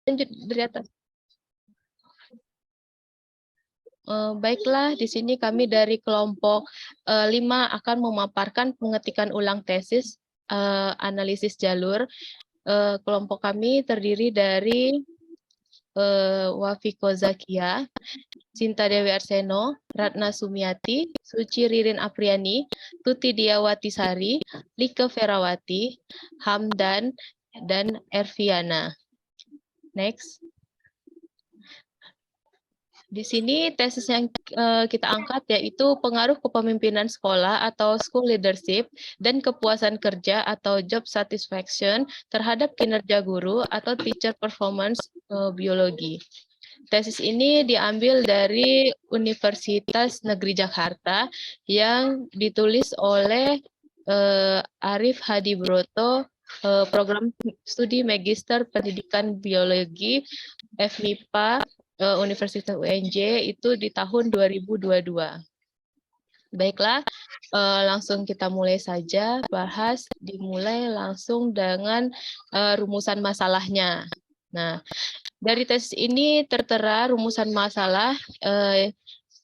Lanjut dari atas. Baiklah, di sini kami dari kelompok 5 akan memaparkan pengetikan ulang tesis analisis jalur. Kelompok kami terdiri dari Wafiko Zakia, Cinta Dewi Arseno, Ratna Sumiati, Suci Ririn Apriani, Tuti Diawati Sari, Lika Ferawati, Hamdan, dan Erviana. Next. Di sini tesis yang kita angkat yaitu pengaruh kepemimpinan sekolah atau school leadership dan kepuasan kerja atau job satisfaction terhadap kinerja guru atau teacher performance biologi. Tesis ini diambil dari Universitas Negeri Jakarta yang ditulis oleh Arif Hadi Broto, program studi Magister Pendidikan Biologi FMIPA Universitas UNJ itu di tahun 2022. Baiklah, langsung kita mulai saja bahas, dimulai langsung dengan rumusan masalahnya. Nah, dari tes ini tertera rumusan masalah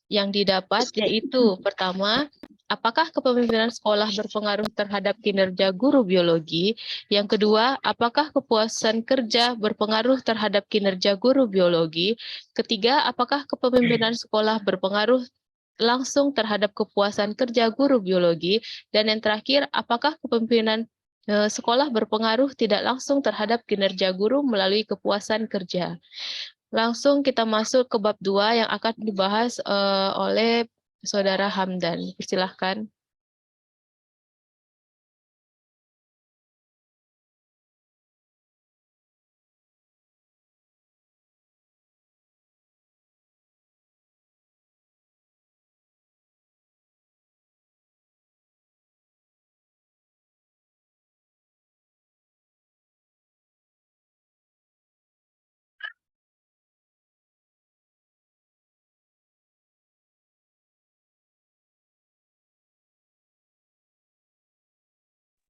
yang didapat, yaitu pertama, apakah kepemimpinan sekolah berpengaruh terhadap kinerja guru biologi? Yang kedua, apakah kepuasan kerja berpengaruh terhadap kinerja guru biologi? Ketiga, apakah kepemimpinan sekolah berpengaruh langsung terhadap kepuasan kerja guru biologi? Dan yang terakhir, apakah kepemimpinan sekolah berpengaruh tidak langsung terhadap kinerja guru melalui kepuasan kerja? Langsung kita masuk ke bab 2 yang akan dibahas oleh Saudara Hamdan. Silahkan.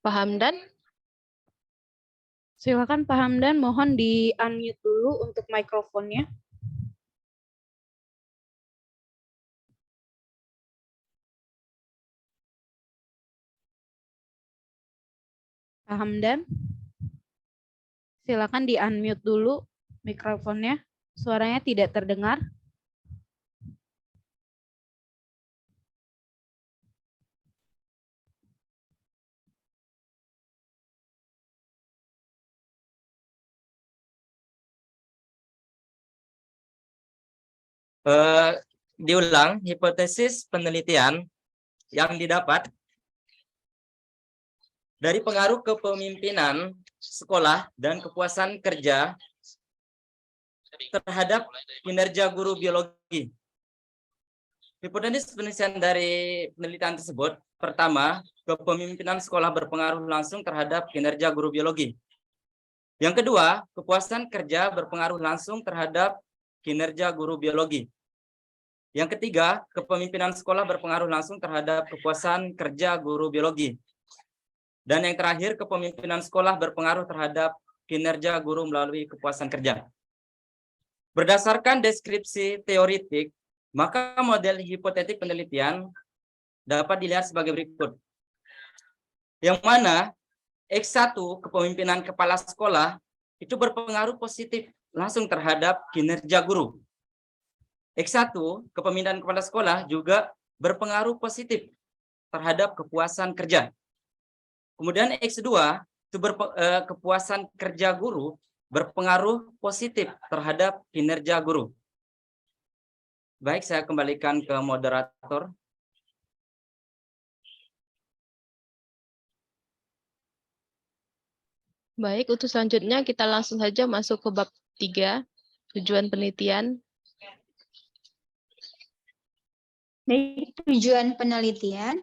Pak Hamdan? Silakan Pak Hamdan, mohon di-unmute dulu untuk mikrofonnya. Pak Hamdan, silakan di-unmute dulu mikrofonnya. Suaranya tidak terdengar. Diulang, hipotesis penelitian yang didapat dari pengaruh kepemimpinan sekolah dan kepuasan kerja terhadap kinerja guru biologi. Hipotesis penelitian dari penelitian tersebut, pertama, kepemimpinan sekolah berpengaruh langsung terhadap kinerja guru biologi. Yang kedua, kepuasan kerja berpengaruh langsung terhadap kinerja guru biologi. Yang ketiga, kepemimpinan sekolah berpengaruh langsung terhadap kepuasan kerja guru biologi. Dan yang terakhir, kepemimpinan sekolah berpengaruh terhadap kinerja guru melalui kepuasan kerja. Berdasarkan deskripsi teoritik, maka model hipotetik penelitian dapat dilihat sebagai berikut. Yang mana X1, kepemimpinan kepala sekolah, itu berpengaruh positif langsung terhadap kinerja guru. X1, kepemimpinan kepala sekolah juga berpengaruh positif terhadap kepuasan kerja. Kemudian X2, itu kepuasan kerja guru berpengaruh positif terhadap kinerja guru. Baik, saya kembalikan ke moderator. Baik, untuk selanjutnya kita langsung saja masuk ke bab 3, tujuan penelitian. Baik, tujuan penelitian,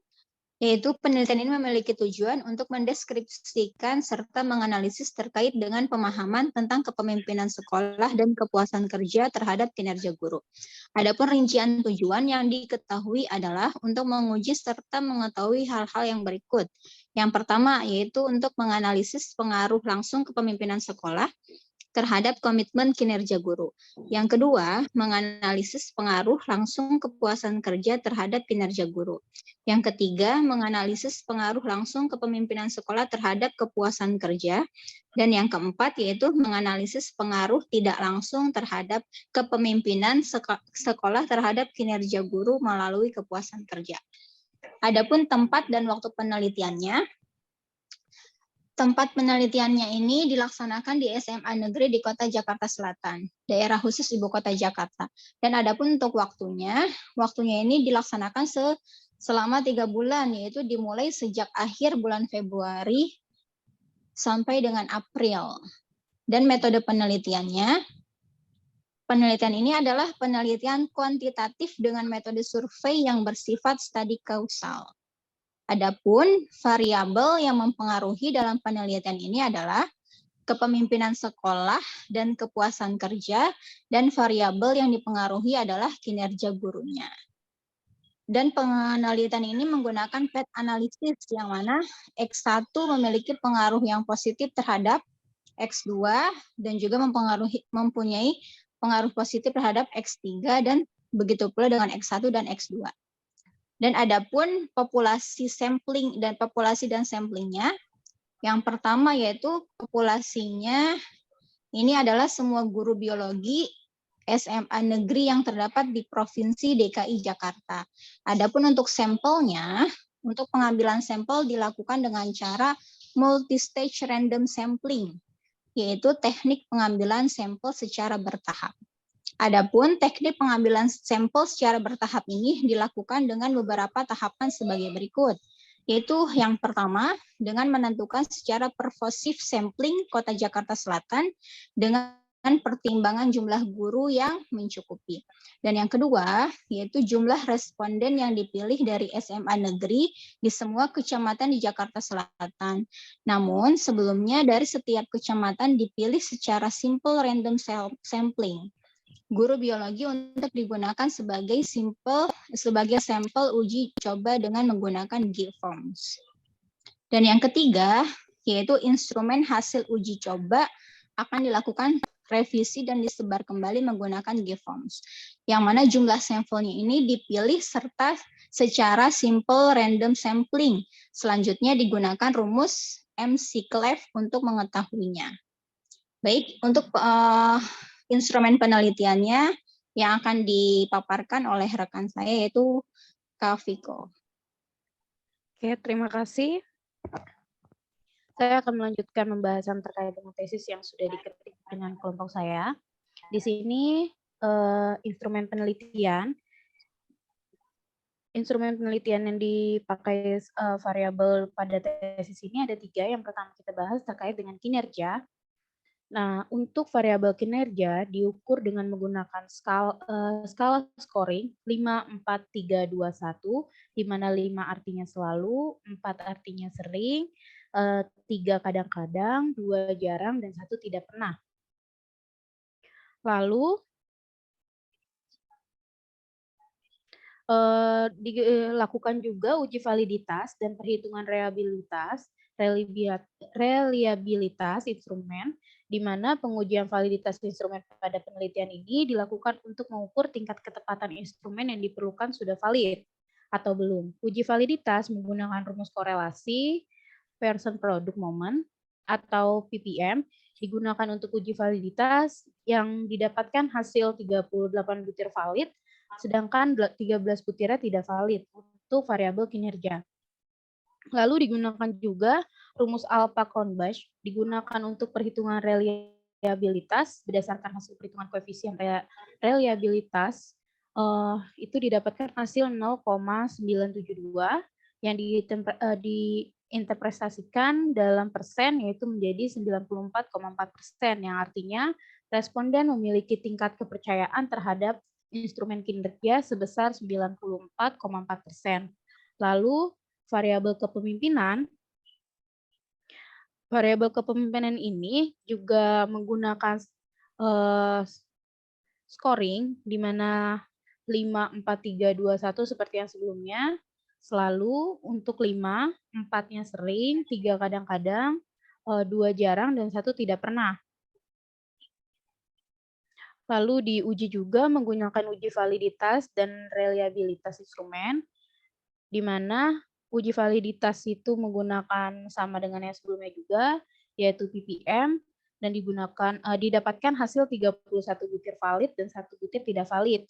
yaitu penelitian ini memiliki tujuan untuk mendeskripsikan serta menganalisis terkait dengan pemahaman tentang kepemimpinan sekolah dan kepuasan kerja terhadap kinerja guru. Adapun rincian tujuan yang diketahui adalah untuk menguji serta mengetahui hal-hal yang berikut. Yang pertama yaitu untuk menganalisis pengaruh langsung kepemimpinan sekolah terhadap komitmen kinerja guru. Yang kedua, menganalisis pengaruh langsung kepuasan kerja terhadap kinerja guru. Yang ketiga, menganalisis pengaruh langsung kepemimpinan sekolah terhadap kepuasan kerja. Dan yang keempat, yaitu menganalisis pengaruh tidak langsung terhadap kepemimpinan sekolah terhadap kinerja guru melalui kepuasan kerja. Adapun tempat dan waktu penelitiannya, tempat penelitiannya ini dilaksanakan di SMA Negeri di Kota Jakarta Selatan, daerah khusus Ibu Kota Jakarta. Dan adapun untuk waktunya ini dilaksanakan selama 3 bulan, yaitu dimulai sejak akhir bulan Februari sampai dengan April. Dan metode penelitiannya, penelitian ini adalah penelitian kuantitatif dengan metode survei yang bersifat studi kausal. Adapun variabel yang mempengaruhi dalam penelitian ini adalah kepemimpinan sekolah dan kepuasan kerja, dan variabel yang dipengaruhi adalah kinerja gurunya. Dan penelitian ini menggunakan PET analisis yang mana X1 memiliki pengaruh yang positif terhadap X2 dan juga mempunyai pengaruh positif terhadap X3 dan begitu pula dengan X1 dan X2. Dan adapun populasi sampling dan samplingnya, yang pertama yaitu populasinya ini adalah semua guru biologi SMA negeri yang terdapat di Provinsi DKI Jakarta. Adapun untuk sampelnya, untuk pengambilan sampel dilakukan dengan cara multi-stage random sampling, yaitu teknik pengambilan sampel secara bertahap. Adapun teknik pengambilan sampel secara bertahap ini dilakukan dengan beberapa tahapan sebagai berikut, yaitu yang pertama dengan menentukan secara pervasif sampling Kota Jakarta Selatan dengan pertimbangan jumlah guru yang mencukupi. Dan yang kedua, yaitu jumlah responden yang dipilih dari SMA negeri di semua kecamatan di Jakarta Selatan. Namun sebelumnya dari setiap kecamatan dipilih secara simple random sampling guru biologi untuk digunakan sebagai sampel uji coba dengan menggunakan GFORMS. Dan yang ketiga, yaitu instrumen hasil uji coba akan dilakukan revisi dan disebar kembali menggunakan GFORMS, yang mana jumlah sampelnya ini dipilih serta secara simple random sampling. Selanjutnya digunakan rumus MCCLEF untuk mengetahuinya. Baik, untuk instrumen penelitiannya yang akan dipaparkan oleh rekan saya yaitu Kak Viko. Oke, terima kasih. Saya akan melanjutkan pembahasan terkait dengan tesis yang sudah diketik dengan kelompok saya. Di sini instrumen penelitian yang dipakai variabel pada tesis ini ada 3. Yang pertama kita bahas terkait dengan kinerja. Nah, untuk variabel kinerja diukur dengan menggunakan skala scoring 5, 4, 3, 2, 1, di mana 5 artinya selalu, 4 artinya sering, 3 kadang-kadang, 2 jarang, dan 1 tidak pernah. Lalu, dilakukan juga uji validitas dan perhitungan reliabilitas instrumen, di mana pengujian validitas instrumen pada penelitian ini dilakukan untuk mengukur tingkat ketepatan instrumen yang diperlukan sudah valid atau belum. Uji validitas menggunakan rumus korelasi, person product moment, atau PPM, digunakan untuk uji validitas yang didapatkan hasil 38 butir valid, sedangkan 13 butirnya tidak valid untuk variabel kinerja. Lalu digunakan juga rumus Alpha-Cronbach, digunakan untuk perhitungan reliabilitas berdasarkan hasil perhitungan koefisien reliabilitas. Itu didapatkan hasil 0,972 yang diinterpretasikan dalam persen, yaitu menjadi 94,4%, yang artinya responden memiliki tingkat kepercayaan terhadap instrumen kinerja sebesar 94,4%. Lalu variabel kepemimpinan ini juga menggunakan scoring, di mana 5, 4, 3, 2, 1 seperti yang sebelumnya. Selalu untuk 5, 4-nya sering, 3 kadang-kadang, 2 jarang, dan 1 tidak pernah. Lalu diuji juga menggunakan uji validitas dan reliabilitas instrumen, di mana uji validitas itu menggunakan sama dengan yang sebelumnya juga, yaitu ppm, dan didapatkan hasil 31 butir valid dan 1 butir tidak valid.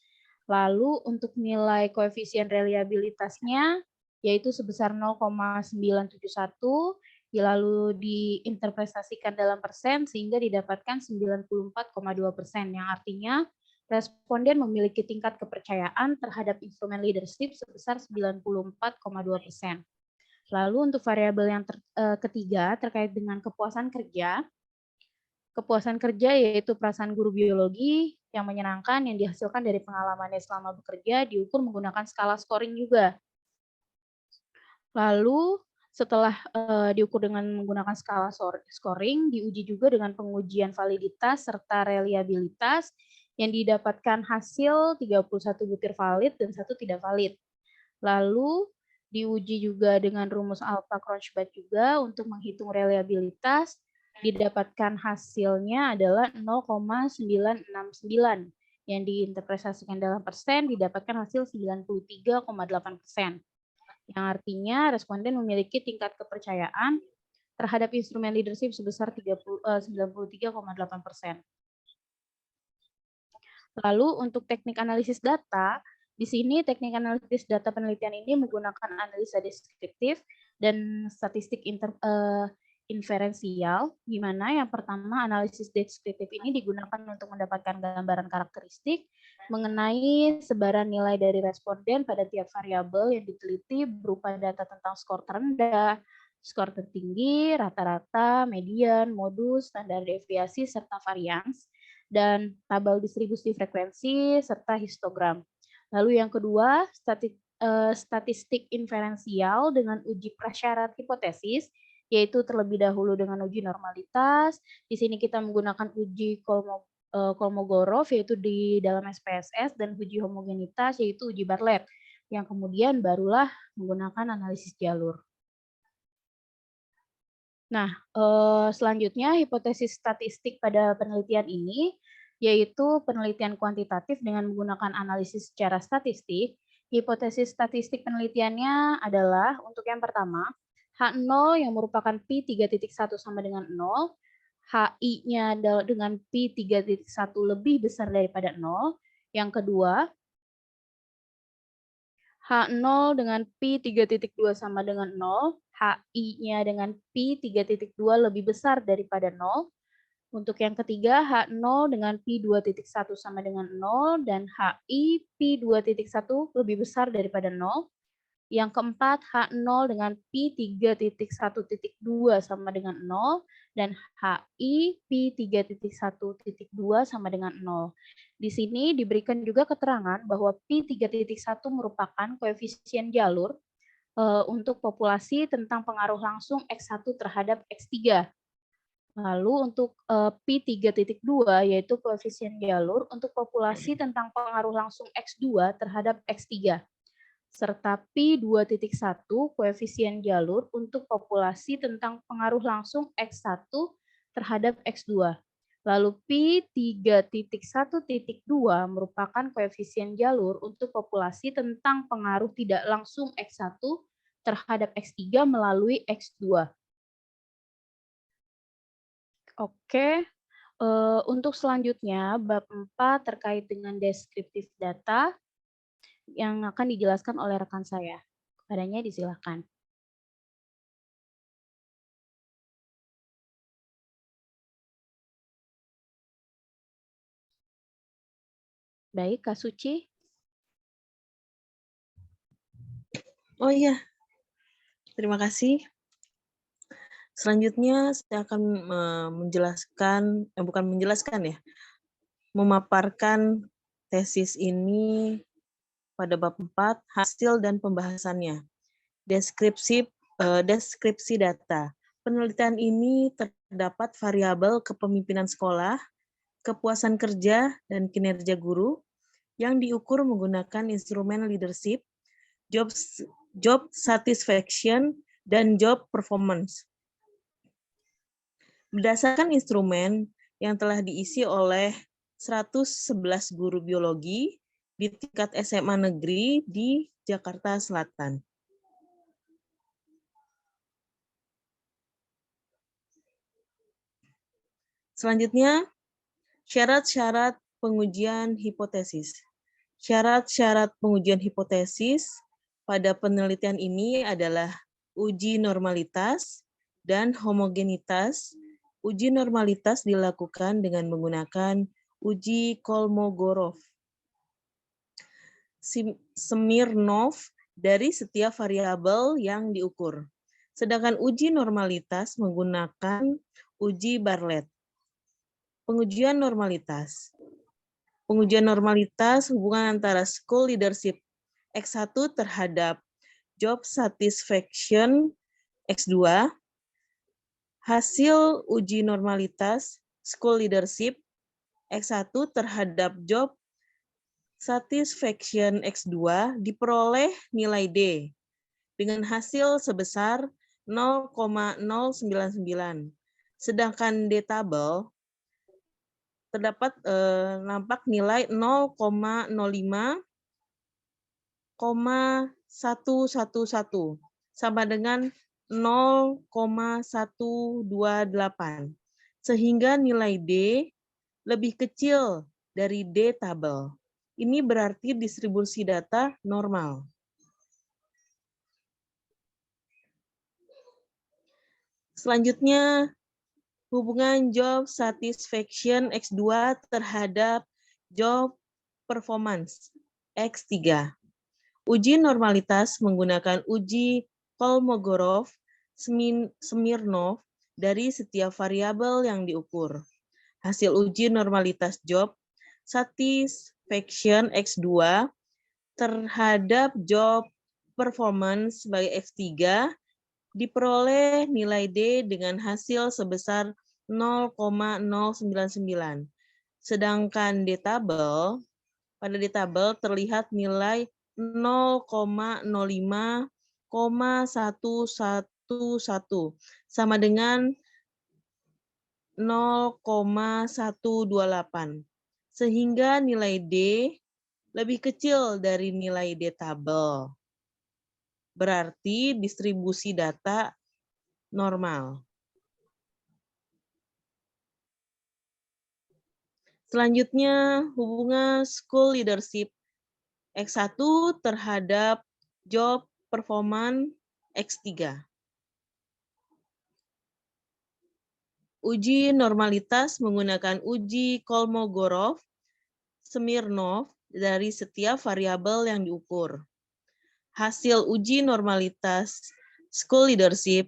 Lalu untuk nilai koefisien reliabilitasnya yaitu sebesar 0,971, lalu diinterpretasikan dalam persen sehingga didapatkan 94,2%, yang artinya responden memiliki tingkat kepercayaan terhadap instrumen leadership sebesar 94,2%. Lalu untuk variabel yang ketiga terkait dengan kepuasan kerja. Kepuasan kerja yaitu perasaan guru biologi yang menyenangkan yang dihasilkan dari pengalamannya selama bekerja diukur menggunakan skala scoring juga. Lalu setelah diukur dengan menggunakan skala scoring, diuji juga dengan pengujian validitas serta reliabilitas yang didapatkan hasil 31 butir valid dan 1 tidak valid. Lalu diuji juga dengan rumus Alpha-Cronchback juga untuk menghitung reliabilitas, didapatkan hasilnya adalah 0,969 yang diinterpretasikan dalam persen didapatkan hasil 93,8%. Yang artinya responden memiliki tingkat kepercayaan terhadap instrumen leadership sebesar 93,8%. Lalu untuk teknik analisis data, di sini teknik analisis data penelitian ini menggunakan analisa deskriptif dan statistik inferensial, di mana yang pertama analisis deskriptif ini digunakan untuk mendapatkan gambaran karakteristik mengenai sebaran nilai dari responden pada tiap variabel yang diteliti berupa data tentang skor terendah, skor tertinggi, rata-rata, median, modus, standar deviasi, serta varians, dan tabel distribusi frekuensi, serta histogram. Lalu yang kedua, statistik inferensial dengan uji prasyarat hipotesis, yaitu terlebih dahulu dengan uji normalitas. Di sini kita menggunakan uji Kolmogorov, yaitu di dalam SPSS, dan uji homogenitas, yaitu uji Bartlett, yang kemudian barulah menggunakan analisis jalur. Nah, selanjutnya hipotesis statistik pada penelitian ini, yaitu penelitian kuantitatif dengan menggunakan analisis secara statistik. Hipotesis statistik penelitiannya adalah, untuk yang pertama, H0 yang merupakan Pi 3.1 sama dengan 0, HI-nya dengan Pi 3.1 lebih besar daripada 0. Yang kedua, H0 dengan Pi 3.2 sama dengan 0, HI-nya dengan Pi 3.2 lebih besar daripada 0. Untuk yang ketiga, H0 dengan Pi 2.1 sama dengan 0, dan HI Pi 2.1 lebih besar daripada 0. Yang keempat, H0 dengan Pi 3.1.2 sama dengan 0, dan HI Pi 3.1.2 sama dengan 0. Di sini diberikan juga keterangan bahwa Pi 3.1 merupakan koefisien jalur untuk populasi tentang pengaruh langsung X1 terhadap X3. Lalu untuk Pi 3.2 yaitu koefisien jalur untuk populasi tentang pengaruh langsung X2 terhadap X3. Serta Pi 2.1 koefisien jalur untuk populasi tentang pengaruh langsung X1 terhadap X2. Lalu Pi 3.1.2 merupakan koefisien jalur untuk populasi tentang pengaruh tidak langsung X1 terhadap X3 melalui X2. Oke, untuk selanjutnya bab 4 terkait dengan deskriptif data yang akan dijelaskan oleh rekan saya. Kepadanya disilakan. Baik, Kak Suci. Oh iya, terima kasih. Selanjutnya saya akan menjelaskan, bukan menjelaskan ya, memaparkan tesis ini pada bab 4, hasil dan pembahasannya. Deskripsi data. Penelitian ini terdapat variabel kepemimpinan sekolah, kepuasan kerja, dan kinerja guru yang diukur menggunakan instrumen leadership, job satisfaction, dan job performance. Berdasarkan instrumen yang telah diisi oleh 111 guru biologi di tingkat SMA negeri di Jakarta Selatan. Selanjutnya, syarat-syarat pengujian hipotesis. Syarat-syarat pengujian hipotesis pada penelitian ini adalah uji normalitas dan homogenitas. Uji normalitas dilakukan dengan menggunakan uji Kolmogorov, Smirnov dari setiap variabel yang diukur. Sedangkan uji normalitas menggunakan uji Bartlett. Pengujian normalitas. Pengujian normalitas hubungan antara school leadership X1 terhadap job satisfaction X2. Hasil uji normalitas school leadership X1 terhadap job satisfaction X2 diperoleh nilai D dengan hasil sebesar 0,099. Sedangkan D tabel terdapat nampak nilai 0,05,111 sama dengan 0,128. Sehingga nilai D lebih kecil dari D tabel. Ini berarti distribusi data normal. Selanjutnya, hubungan job satisfaction X2 terhadap job performance X3. Uji normalitas menggunakan uji Kolmogorov, Smirnov dari setiap variabel yang diukur. Hasil uji normalitas job satisfaction X2 terhadap job performance sebagai X3 diperoleh nilai D dengan hasil sebesar 0,099. Sedangkan D tabel, pada D tabel terlihat nilai 0,05,111 sama dengan 0,128. Sehingga nilai D lebih kecil dari nilai D tabel. Berarti distribusi data normal. Selanjutnya, hubungan school leadership X1 terhadap job performance X3. Uji normalitas menggunakan uji Kolmogorov, Smirnov dari setiap variabel yang diukur. Hasil uji normalitas school leadership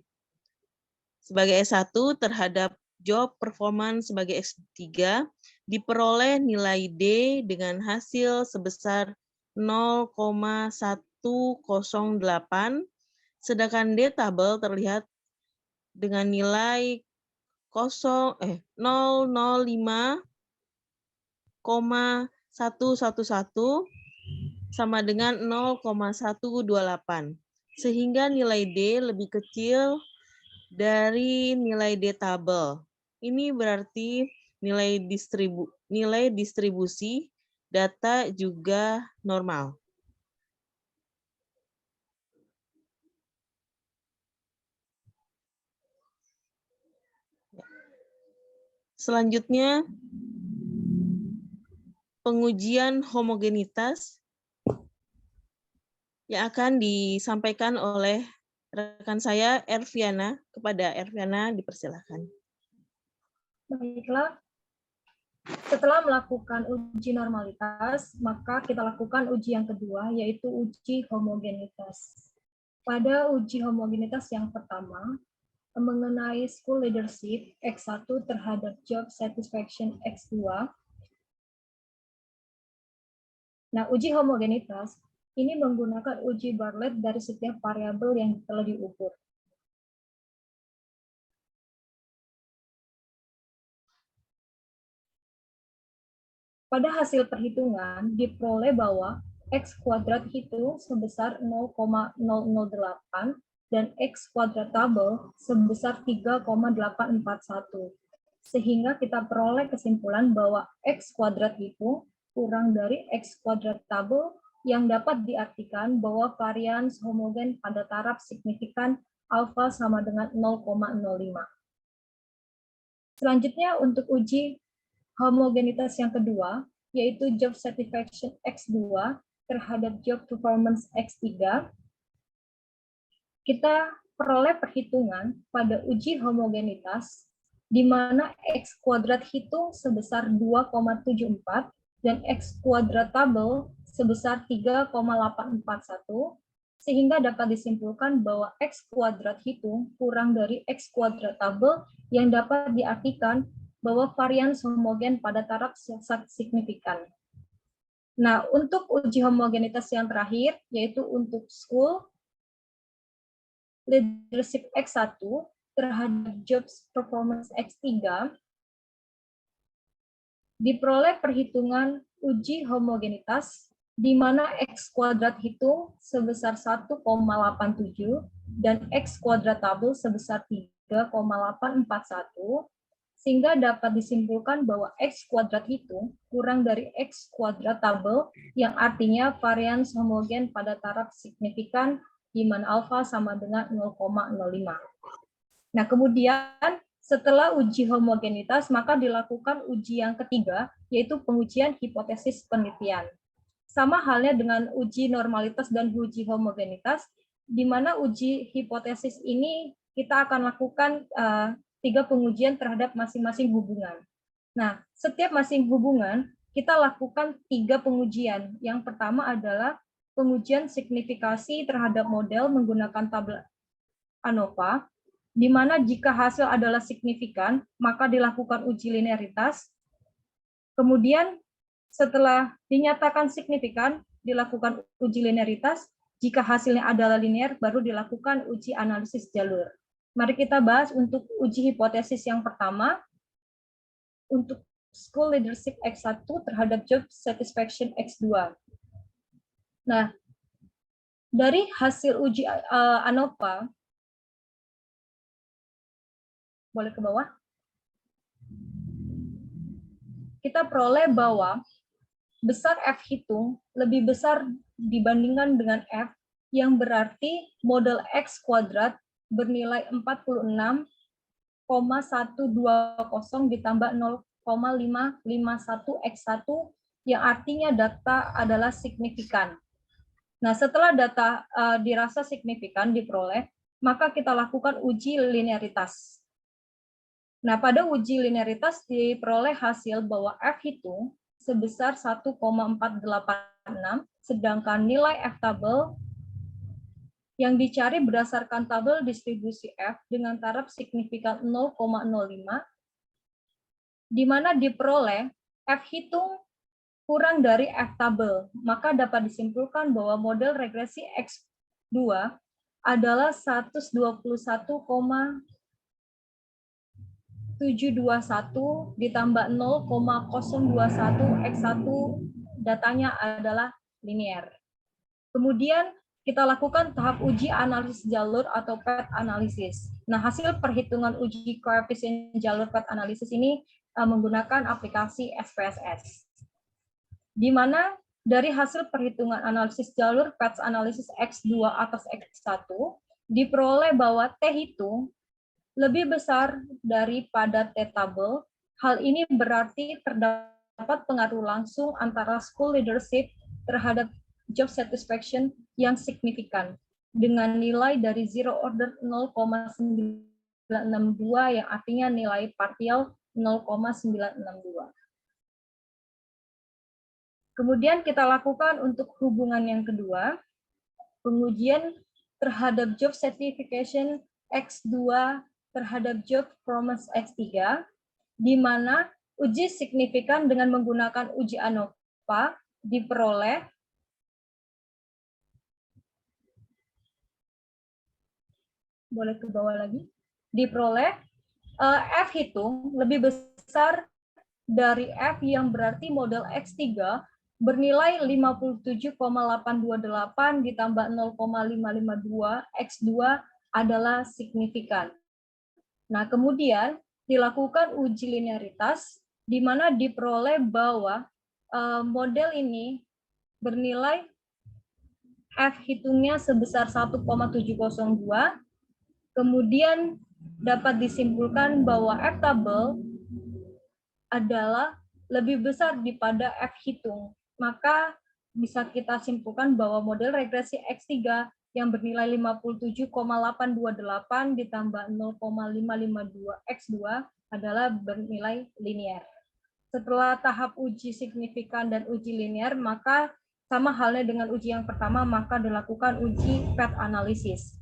sebagai S1 terhadap job performance sebagai X3 diperoleh nilai D dengan hasil sebesar 0,108, sedangkan D tabel terlihat dengan nilai 0,005,111 sama dengan 0,128. Sehingga nilai D lebih kecil dari nilai D tabel. Ini berarti nilai distribusi data juga normal. Selanjutnya, pengujian homogenitas yang akan disampaikan oleh rekan saya, Erviana. Kepada Erviana, dipersilakan. Baiklah, setelah melakukan uji normalitas, maka kita lakukan uji yang kedua, yaitu uji homogenitas. Pada uji homogenitas yang pertama, mengenai school leadership X1 terhadap job satisfaction X2. Nah, uji homogenitas ini menggunakan uji Bartlett dari setiap variabel yang telah diukur. Pada hasil perhitungan diperoleh bahwa X kuadrat itu sebesar 0,008 dan X kuadrat tabel sebesar 3,841. sehingga kita peroleh kesimpulan bahwa X kuadrat itu kurang dari X kuadrat tabel yang dapat diartikan bahwa varians homogen pada taraf signifikan alfa sama dengan 0,05. Selanjutnya untuk uji homogenitas yang kedua, yaitu job satisfaction X2 terhadap job performance X3, kita peroleh perhitungan pada uji homogenitas di mana X kuadrat hitung sebesar 2,74 dan X kuadrat tabel sebesar 3,841, sehingga dapat disimpulkan bahwa X kuadrat hitung kurang dari X kuadrat tabel yang dapat diartikan bahwa varians homogen pada taraf signifikan. Nah, untuk uji homogenitas yang terakhir, yaitu untuk school leadership X1 terhadap jobs performance X3, diperoleh perhitungan uji homogenitas di mana X kuadrat hitung sebesar 1,87 dan X kuadrat tabel sebesar 3,841, sehingga dapat disimpulkan bahwa X kuadrat hitung kurang dari X kuadrat tabel yang artinya varians homogen pada taraf signifikan di mana alfa sama dengan 0,05. Nah, kemudian setelah uji homogenitas, maka dilakukan uji yang ketiga, yaitu pengujian hipotesis penelitian. Sama halnya dengan uji normalitas dan uji homogenitas, di mana uji hipotesis ini kita akan lakukan 3 pengujian terhadap masing-masing hubungan. Nah, setiap masing hubungan, kita lakukan 3 pengujian. Yang pertama adalah pengujian signifikasi terhadap model menggunakan tabel ANOVA, di mana jika hasil adalah signifikan, maka dilakukan uji linearitas. Kemudian setelah dinyatakan signifikan, dilakukan uji linearitas. Jika hasilnya adalah linear, baru dilakukan uji analisis jalur. Mari kita bahas untuk uji hipotesis yang pertama, untuk school leadership X1 terhadap job satisfaction X2. Nah, dari hasil uji ANOVA, boleh ke bawah, kita peroleh bahwa besar F hitung lebih besar dibandingkan dengan F, yang berarti model X kuadrat bernilai 46,120 ditambah 0,551 X1, yang artinya data adalah signifikan. Nah, setelah data dirasa signifikan diperoleh, maka kita lakukan uji linearitas. Nah, pada uji linearitas diperoleh hasil bahwa F hitung sebesar 1,486, sedangkan nilai F tabel yang dicari berdasarkan tabel distribusi F dengan taraf signifikan 0,05, di mana diperoleh F hitung kurang dari F tabel, maka dapat disimpulkan bahwa model regresi X2 adalah 121,721 ditambah 0,021 X1, datanya adalah linear. Kemudian kita lakukan tahap uji analisis jalur atau path analysis. Nah, hasil perhitungan uji koefisien jalur path analysis ini menggunakan aplikasi SPSS. Di mana dari hasil perhitungan analisis jalur path analysis X2 atas X1 diperoleh bahwa T hitung lebih besar daripada T tabel. Hal ini berarti terdapat pengaruh langsung antara school leadership terhadap job satisfaction yang signifikan dengan nilai dari zero order 0,962 yang artinya nilai partial 0,962. Kemudian kita lakukan untuk hubungan yang kedua, pengujian terhadap job certification X2 terhadap job performance X3, di mana uji signifikan dengan menggunakan uji ANOVA diperoleh boleh ke bawah lagi, diperoleh F hitung lebih besar dari F yang berarti model X3 bernilai 57,828 ditambah 0,552 X2 adalah signifikan. Nah, kemudian dilakukan uji linearitas, di mana diperoleh bahwa model ini bernilai F hitungnya sebesar 1,702, kemudian dapat disimpulkan bahwa F tabel adalah lebih besar daripada F hitung. Maka bisa kita simpulkan bahwa model regresi X3 yang bernilai 57,828 ditambah 0,552 X2 adalah bernilai linear. Setelah tahap uji signifikan dan uji linear, maka sama halnya dengan uji yang pertama, maka dilakukan uji PET analisis.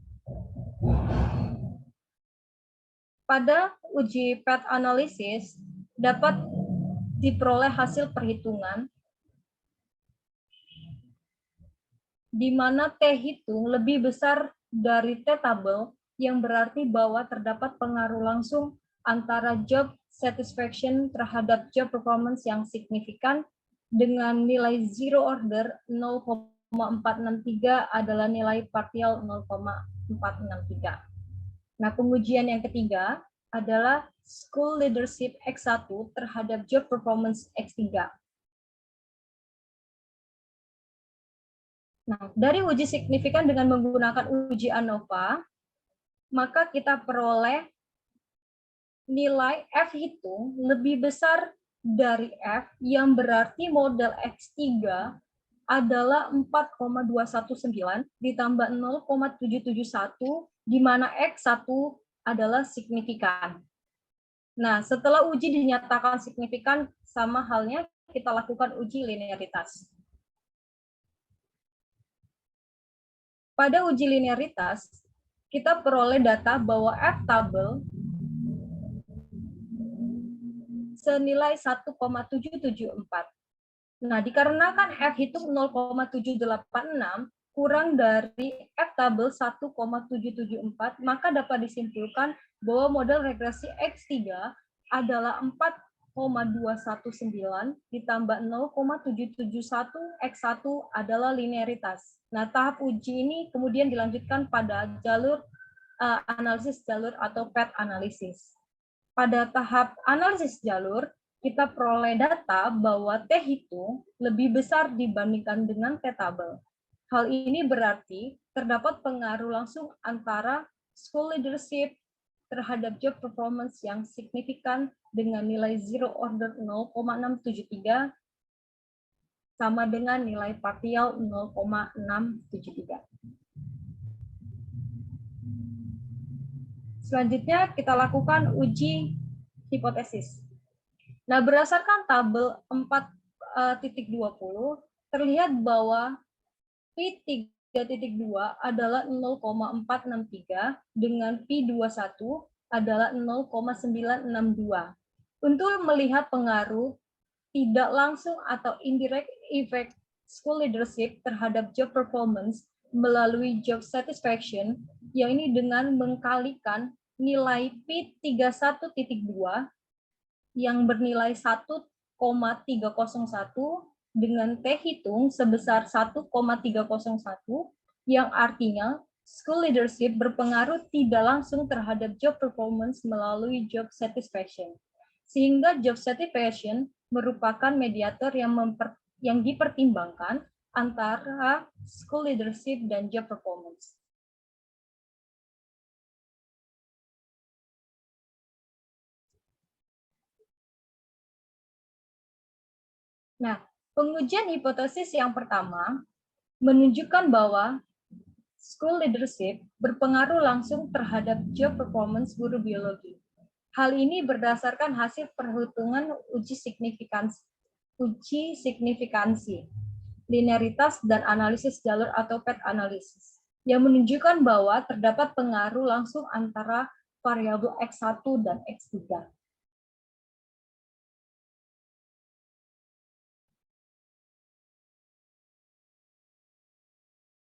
Pada uji PET analisis dapat diperoleh hasil perhitungan di mana T hitung lebih besar dari T tabel, yang berarti bahwa terdapat pengaruh langsung antara job satisfaction terhadap job performance yang signifikan dengan nilai zero order 0,463 adalah nilai partial 0,463. Nah, pengujian yang ketiga adalah school leadership X1 terhadap job performance X3. Nah, dari uji signifikan dengan menggunakan uji ANOVA, maka kita peroleh nilai F hitung lebih besar dari F, yang berarti model X3 adalah 4,219 ditambah 0,771, di mana X1 adalah signifikan. Nah, setelah uji dinyatakan signifikan, sama halnya kita lakukan uji linearitas. Pada uji linearitas, kita peroleh data bahwa F tabel senilai 1,774. Nah, dikarenakan F hitung 0,786 kurang dari F tabel 1,774, maka dapat disimpulkan bahwa model regresi X3 adalah 4,219 ditambah 0,771 X1 adalah linearitas. Nah, tahap uji ini kemudian dilanjutkan pada jalur analisis jalur atau PET analisis. Pada tahap analisis jalur, kita peroleh data bahwa T hitung lebih besar dibandingkan dengan T tabel. Hal ini berarti terdapat pengaruh langsung antara school leadership terhadap job performance yang signifikan dengan nilai zero order 0,673 sama dengan nilai partial 0,673. Selanjutnya kita lakukan uji hipotesis. Nah, berdasarkan tabel 4.20 terlihat bahwa P3.2 adalah 0,463 dengan P21 adalah 0,962. Untuk melihat pengaruh tidak langsung atau indirect effect school leadership terhadap job performance melalui job satisfaction, yang ini dengan mengkalikan nilai P31.2 yang bernilai 1,301 dengan T hitung sebesar 1,301, yang artinya school leadership berpengaruh tidak langsung terhadap job performance melalui job satisfaction. Sehingga job satisfaction merupakan mediator yang dipertimbangkan antara school leadership dan job performance. Nah, pengujian hipotesis yang pertama menunjukkan bahwa school leadership berpengaruh langsung terhadap job performance guru biologi. Hal ini berdasarkan hasil perhitungan uji signifikansi, linearitas, dan analisis jalur atau PET analisis, yang menunjukkan bahwa terdapat pengaruh langsung antara variabel X1 dan X3.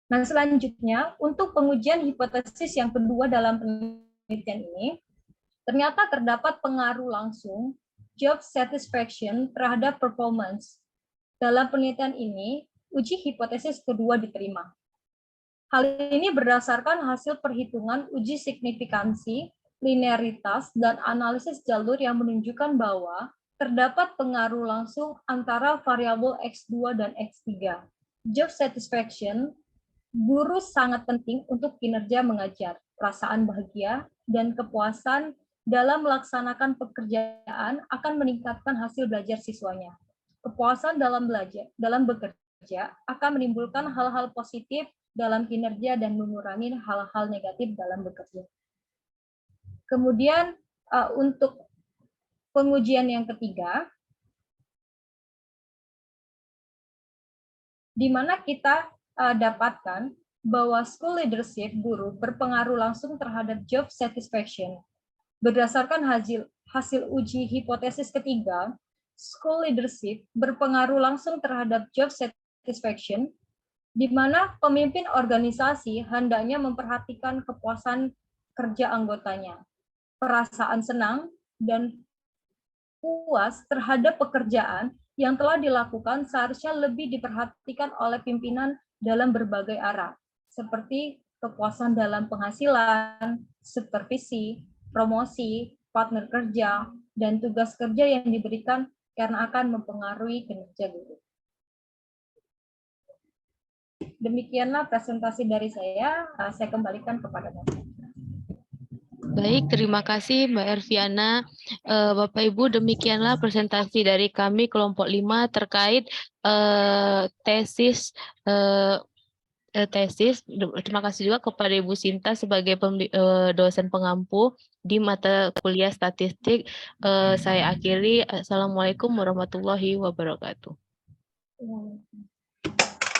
Nah, selanjutnya, untuk pengujian hipotesis yang kedua dalam penelitian ini, ternyata terdapat pengaruh langsung job satisfaction terhadap performance. Dalam penelitian ini, uji hipotesis kedua diterima. Hal ini berdasarkan hasil perhitungan uji signifikansi linearitas, dan analisis jalur yang menunjukkan bahwa terdapat pengaruh langsung antara variabel X2 dan X3. Job satisfaction, guru sangat penting untuk kinerja mengajar, perasaan bahagia, dan kepuasan dalam melaksanakan pekerjaan akan meningkatkan hasil belajar siswanya. Kepuasan dalam bekerja akan menimbulkan hal-hal positif dalam kinerja dan mengurangi hal-hal negatif dalam bekerja. Kemudian untuk pengujian yang ketiga, di mana kita dapatkan bahwa school leadership guru berpengaruh langsung terhadap job satisfaction. Berdasarkan hasil uji hipotesis ketiga, school leadership berpengaruh langsung terhadap job satisfaction, di mana pemimpin organisasi hendaknya memperhatikan kepuasan kerja anggotanya, perasaan senang dan puas terhadap pekerjaan yang telah dilakukan seharusnya lebih diperhatikan oleh pimpinan dalam berbagai arah, seperti kepuasan dalam penghasilan, supervisi, promosi, partner kerja, dan tugas kerja yang diberikan karena akan mempengaruhi kinerja guru. Demikianlah presentasi dari saya kembalikan kepada Bapak. Baik, terima kasih Mbak Erviana. Bapak Ibu, demikianlah presentasi dari kami kelompok 5 terkait tesis. Terima kasih juga kepada Ibu Sinta sebagai dosen pengampu di mata kuliah statistik. Saya akhiri. Assalamualaikum warahmatullahi wabarakatuh.